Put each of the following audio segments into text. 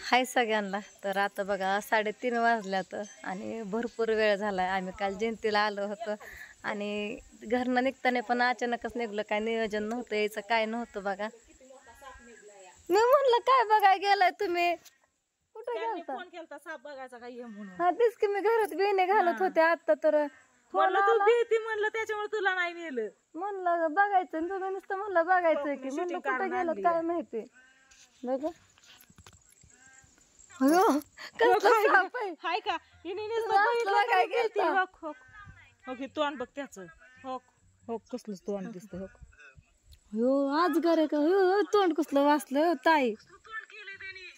हाय सगळ्यांना. तर आता बघा 3:30 वाजल्यात आणि भरपूर वेळ झालाय. आम्ही काल जयंतीला आलो होतो आणि घरनं निघताना पण अचानकच निघलं, काय नियोजन नव्हतं यायचं, काय नव्हतं बघा. मी म्हणलं काय बघाय गेलाय तुम्ही, कुठं गेलता? फोन केलता साप बघायचा काय ये म्हणून. हा तेच की, मी घरात बेणे घालत होते आता तर म्हणलं तू भीती म्हणलं त्याच्यामुळे तुला नाही नेलं. म्हणलं बघायचं, तुम्ही नुसतं म्हणलं बघायचं की, म्हणलं कुठं गेलं काय माहिती. बघा हाय का ओके तोंड बघ त्याच. हो हो कसलंच तोंड दिसत. हो आज घर का हो, तोंड कसलं वाचलं ताई.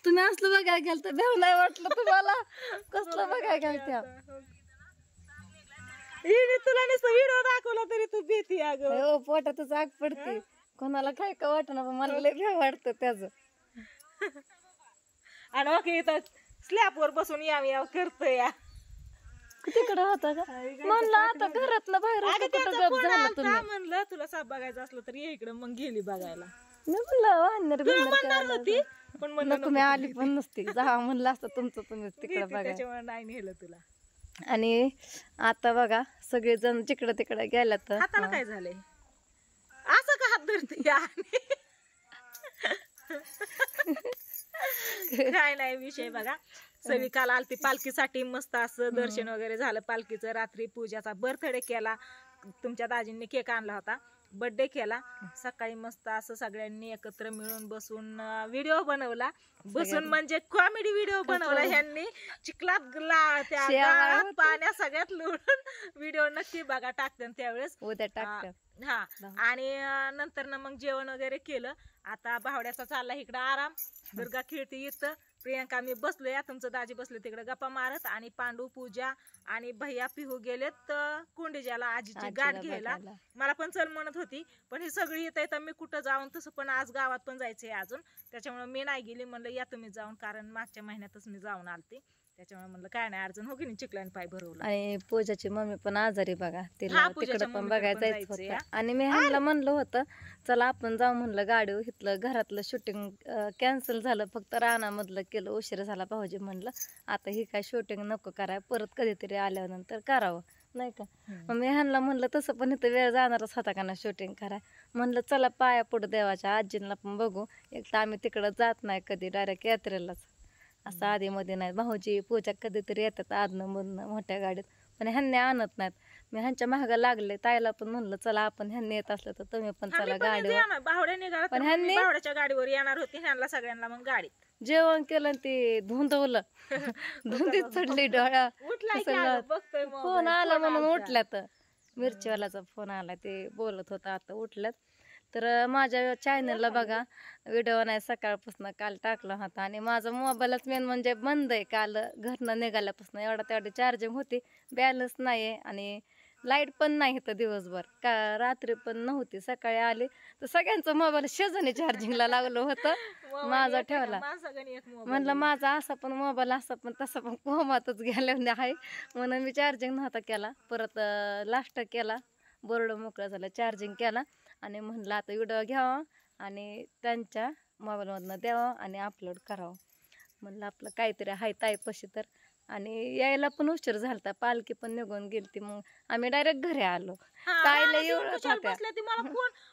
तुम्ही असलं बघाय गेल तर भेव नाही वाटलं तुम्हाला? कसलं बघाय गेल त्या तुला नुसतं व्हिडिओ दाखवला तरी तू भीती अगं. हो पोटातच आग पडते, कोणाला काय का वाटणार पण मला लय भेव वाटतं त्याच. आणि ओके इथं स्लॅब वर बसून याव करतोय या तिकडं होता का म्हणलं आता घरातलं बाहेर म्हणलं तुला साप बघायचं असलं तर ये इकडं. मग गेली बघायला. मी म्हणलं होती पण म्हणलं तुम्ही आली पण नसती, जा म्हणलं असतं तुमचं तुम्ही तिकडे बघा. त्याच्यामुळे नाही नेलं तुला. आणि आता बघा सगळेजण जिकडं तिकडे गेल्या तर हाताला काय झालंय असं का हात धरते काय नाही विषय बघा. सगळी काल आलती पालखीसाठी, मस्त असं दर्शन वगैरे झालं पालखीचं. रात्री पूजाचा बर्थडे केला, तुमच्या दाजींनी केक आणला होता, बर्थडे केला. सकाळी मस्त असं सगळ्यांनी एकत्र मिळून बसून व्हिडिओ बनवला. बसून म्हणजे कॉमेडी व्हिडिओ बनवला ह्यांनी. चिखलात त्या पाण्या सगळ्यात लोळून व्हिडिओ नक्की बघा, टाकते त्यावेळेस उद्या टाकते. हा आणि नंतर ना मग जेवण वगैरे केलं. आता भावड्याचा चालला इकडं आराम, दुर्गा खेळती इथं. प्रियंका मी बसलोय, तुमचं दाजी बसले तिकडे गप्पा मारत. आणि पांडू, पूजा आणि भैया पिहू गेलेत कोंडेजाला आजीची गाठ घ्यायला. मला पण चल म्हणत होती पण ही सगळी येत आहे तर मी कुठं जाऊन. तसं पण आज गावात पण जायचंय अजून, त्याच्यामुळे मी नाही गेली. म्हणलं या तुम्ही जाऊन, कारण मागच्या महिन्यातच मी जाऊन आलते. त्याच्यामुळे म्हणलं काय नाही अर्जुन हो की नाही, चिखलाने पाय भरवला. आणि पूजाची मम्मी पण आजारी बघा, तिला तिकडे पण बघायला जायचं होतं. आणि मी ह्यांना म्हणलं होतं चला आपण जाऊ म्हणलं गाडीवर. इथलं घरातलं शूटिंग कॅन्सल झालं, फक्त रानामधलं केलं, उशीर झाला भाऊजी. म्हणलं आता ही काय शूटिंग नको कराय, परत कधीतरी आल्यानंतर करावं नाही का. मग मी ह्यांना म्हणलं तसं पण इथं वेळ जाणारच होता का ना शूटिंग कराय. म्हणलं चला पाया पुढं देवाच्या आजींना पण बघू. एक तर आम्ही तिकडं जात नाही कधी, डायरेक्ट यात्रेलाच असं आधी मध्ये नाही. भाऊजी पूजा कधीतरी येतात आदनं मधनं मोठ्या गाडीत, पण ह्यांनी आणत नाहीत. मी ह्यांच्या महागा लागले. ताईला पण म्हणलं चला आपण ह्यांनी येत असलं तर तुम्ही पण चला गाडीवर. पण ह्यांनी भावड्याच्या गाडीवर येणार होती ह्यांना सगळ्यांना. मग गाडीत जेवण केलं ते धुंदवलं, धुंदी चढली डोळा. फोन आला म्हणून उठल्यात, मिरचीवाल्याचा फोन आला, ते बोलत होता आता उठल्यात. तर माझ्या चॅनलला बघा व्हिडिओ नाही सकाळपासून, काल टाकला होता. आणि माझा मोबाईलच मेन म्हणजे बंद आहे. काल घरनं निघाल्यापासून एवढा तेवढी चार्जिंग होती, बॅलन्स नाही आहे. आणि लाईट पण नाही तर दिवसभर का, रात्री पण नव्हती. सकाळी आले तर सगळ्यांचं मोबाईल शेजारी चार्जिंगला लागलं होतं, माझा ठेवला. म्हणलं माझा असा पण मोबाईल असा पण तसा पण कोमातच गेल्या आहे म्हणून मी चार्जिंग नव्हता केला. परत लास्ट केला, बोर्ड मोकळा झाला, चार्जिंग केला. आणि म्हणलं आता व्हिडिओ घ्यावा आणि त्यांच्या मोबाईलमधनं द्यावं आणि अपलोड करावं. म्हणलं आपलं काहीतरी आहे ताईपाशी तर. आणि यायला पण उशीर झालता, पालखी पण निघून गेलती. मग आम्ही डायरेक्ट घरी आलो. ताईला एवढंच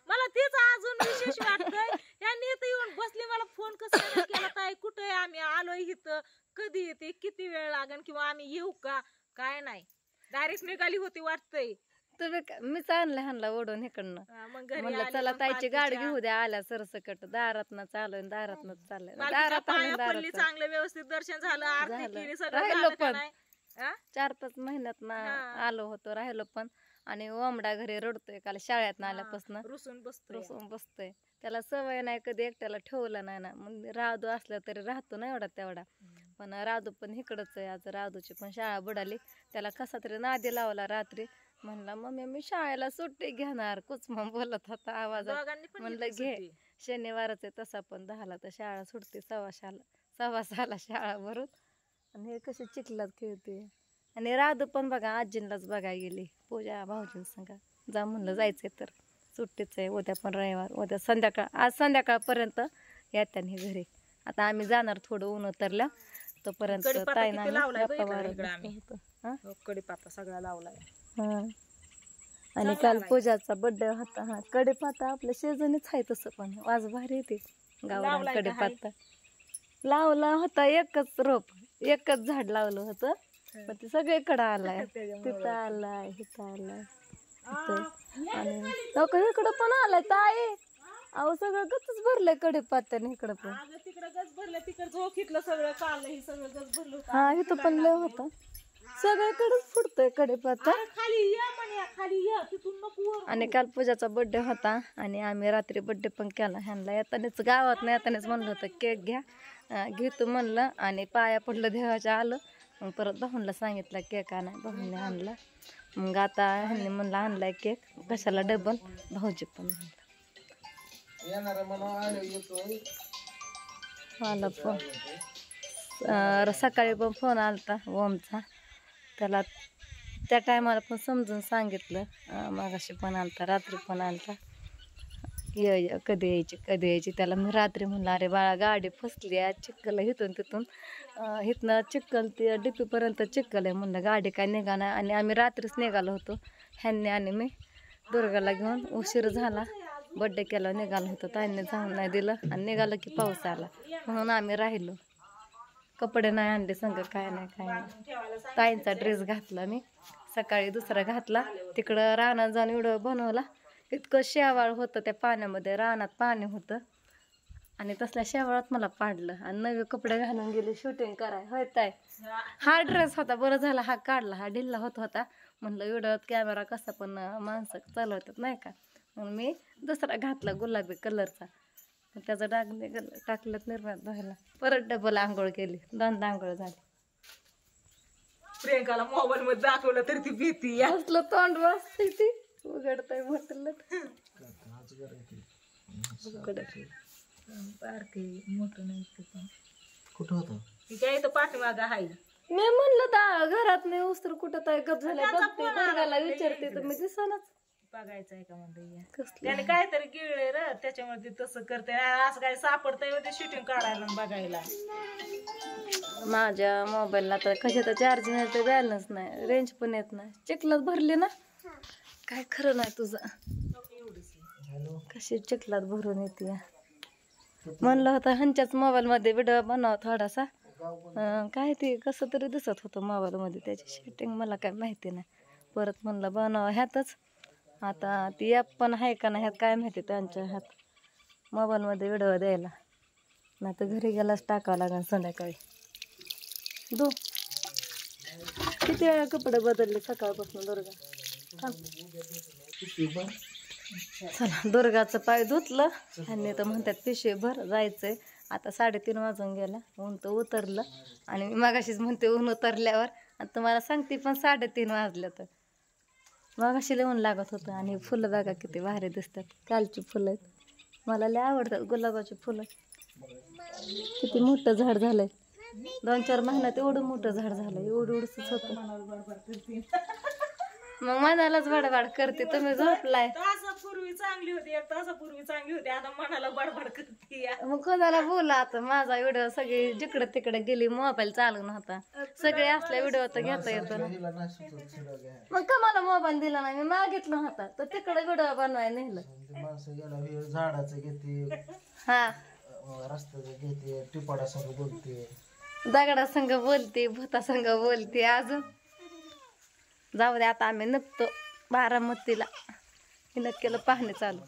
मला तेच अजून विशेष वाटतंय, यांनी इथं येऊन बसले. मला फोन कसा केला, ताई कुठे आम्ही आलोय इथं, कधी येते, किती वेळ लागेल, किंवा आम्ही येऊ का, काय नाही. डायरेक्ट निघाली होती वाटतंय. तुम्ही मीच आणलं ह्यांना ओढून इकडनं. म्हणलं चला ताईची गाडी घेऊ द्या, आल्या सरसकट. दारातनं चालू, दारातनच चाललंय, दारात आलं. चांगलं व्यवस्थित दर्शन झालं, आरती केली, राहिलो पण 4-5 महिन्यात ना आलो होतो, राहिलो पण. आणि ओमडा घरी रडतोय, काल शाळेत आल्यापासून रुसून बसतोय. त्याला सवय नाही, कधी एकट्याला ठेवलं नाही ना. मग राधू असल्या तरी राहतो ना एवढा तेवढा. पण राधू पण इकडंच आहे. आज राधूची पण शाळा बुडाली, त्याला कसा तरी नादी लावला रात्री. म्हणला मम्मी मी शाळेला सुट्टी घेणार, कुच मग बोलत होता आवाजात. म्हणलं घे, शनिवारच आहे तसा पण 10ला तर शाळा सुटते, 6:15ला शाळा भरून. आणि हे कशी चिखलात खेळते. आणि राधू पण बघा आजींलाच बघायला गेली, पूजा भाऊजींसंग. जा म्हणलं जायचंय तर सुट्टीच आहे, उद्या पण रविवार. उद्या संध्याकाळ, आज संध्याकाळपर्यंत येत्या घरी. आता आम्ही जाणार थोडं ऊन उतरल्या तोपर्यंत कडीपत्ता ताई किती नाही लावलाय बघ गप्पा इकडं मारत इकडं आम्ही. बसलो होतो. हा? कडीपत्ता सगळा लावलाय. हा. आणि चांगला काल आलाय. पूजाचा बर्थडे होता. हा कडीपत्ता आपल्या शेजारीच आहे तसं पण वाज भारी येते गावरान लावलाय का हाय? कडीपत्ता लावला होता एकच रोप एकच झाड लावलं होतं पण ते सगळीकडं आलाय तिथं आलाय इथं आलाय इथं. आणि लोक इकडं पण आलाय ताई अहो सगळं गचच भरलंय कडीपत्त्याने इकडं पण. अगं तिकडं गज भरलं तिकडं झोकीतलं सगळं काढलं हे सगळं गज भरलं होतं. हा इथं पण लय होता सगळीकडेच फुटतोय कडीपत्ता. अरे खाली ये म्हणे खाली ये तिथून नको वर. आणि काल पूजाचा बर्थडे होता आणि आम्ही रात्री बर्थडे पण केला ह्यांना येतानाच गावात नाही येतानाच म्हणलं होतं केक घ्या घेतो म्हणलं आणि पाया पडलं देवाच्या आलं मग परत भाऊनला सांगितलं केक आणाय भाऊने आणला मग आता ह्यांनी म्हणलं आणलाय केक कशाला डबल भाऊजी पण म्हणलं आला फोन सकाळी पण फोन आलता ओमचा त्याला त्या टायमाला पण समजून सांगितलं मागाशी पण आलता रात्री पण आलता ये कधी यायची त्याला मी रात्री म्हणलं अरे बाळा गाडी फसली आहे चिक्कल इथून तिथून इथनं चिक्कल ते डिपीपर्यंत चिक्कल आहे म्हणलं गाडी काय निघाणार आणि आम्ही रात्रीच निघालो होतो ह्यांनी आणि मी दुर्गाला घेऊन उशीर झाला बड्डे केला निघालो होतो ताईंनी जाऊन नाही दिलं आणि निघालं की पाऊस आला म्हणून आम्ही राहिलो कपडे नाही आणले संग काय नाही ताईंचा ड्रेस घातला मी सकाळी दुसरा घातला तिकडं रानात जाऊन व्हिडिओ बनवला इतकं शेवाळ होतं त्या पाण्यामध्ये रानात पाणी होतं आणि तसल्या शेवाळात मला पाडलं आणि नवे कपडे घालून गेले शूटिंग कराय होय ताई हा ड्रेस होता बरं झाला हा काढला हा ढिल्ला होता म्हणलं व्हिडिओत कॅमेरा कसा पण माणसं चालवतात नाही का म्हणून मी दुसरा घातला गुलाबी कलरचा त्याचा डाग निघाला टाकलं निर्माण व्हायला परत डबल आंघोळ केली दोनदा आंघोळ झाली प्रियंकाला मोबाईल मध्ये दाखवलं तरी ती भीती असलं तोंड वाजते ती उघडतंय म्हटलं मोठं नाही कुठं होतं ती काय इथं पाठीमागं आहे मी म्हणलं घरात नाही उस्तर कुठं काय गप झालं बघते दुर्गाला विचारते तर मी दिसनाच बघायचं आहे का म्हणते कसलं त्याने काहीतरी गिळले र त्याच्यामुळे ते तसं करते असं काय सापडतंय ते शूटिंग काढायला आणि बघायला माझ्या मोबाईलला तर कशाचं चार्जिंग आहे तर बॅलन्स नाही रेंज पण येत नाही चिखलात भरली ना काय खरं नाही तुझं कशी चिखलात भरून येते म्हणलं होतं ह्यांच्याच मोबाईलमध्ये व्हिडिओ बनव थोडासा काय ते कसं तरी दिसत होतं मोबाईलमध्ये त्याची सेटिंग मला काय माहिती नाही परत म्हणलं बनव ह्यातच आता ती ॲप पण आहे का नाही ह्यात काय माहिती त्यांच्या ह्यात मोबाईलमध्ये व्हिडिओ द्यायला नाही तर घरी गेलाच टाकावं लागेल संध्याकाळी किती वेळा कपडे बदलले सकाळपासून दुर्गा चला दुर्गाचं पाय धुतलं आणि तर म्हणतात पिशवीभर जायचंय आता 3:30 वाजून गेला ऊन तर उतरलं आणि मी मागाशीच म्हणते ऊन उतरल्यावर आणि तुम्हाला सांगते पण 3:30 वाजलं तर मागाशी ऊन लागत होतं आणि फुलं बघा किती भारी दिसतात कालची फुलं आहेत मला लय आवडतात गुलाबाची फुलं किती मोठं झाड झालंय 2-4 महिन्यात एवढं मोठं झाड झालं एवढंच होतं मग मनालाच बडबड करते तुम्ही झोपलाय तासापूर्वी चांगली होती एक तासापूर्वी चांगली होती आता मनाला बडबड करते मग कोणाला बोला आता माझा व्हिडिओ सगळी जिकडे तिकडे गेली मोबाईल चालू नव्हता सगळे असल्या व्हिडिओ तर घेता येतो ना मग का मला मोबाईल दिला नाही मी मागितलं होता तर तिकडे व्हिडिओ बनवायला नेलं झाडाचं घेते हा रस्त्याचं घेते टिपाडा संग बोलते दगडा संग बोलते भूता संग बोलते अजून जाऊ दे आता आम्ही निघतो बारामतीला हिनं केलं पाहणे चालू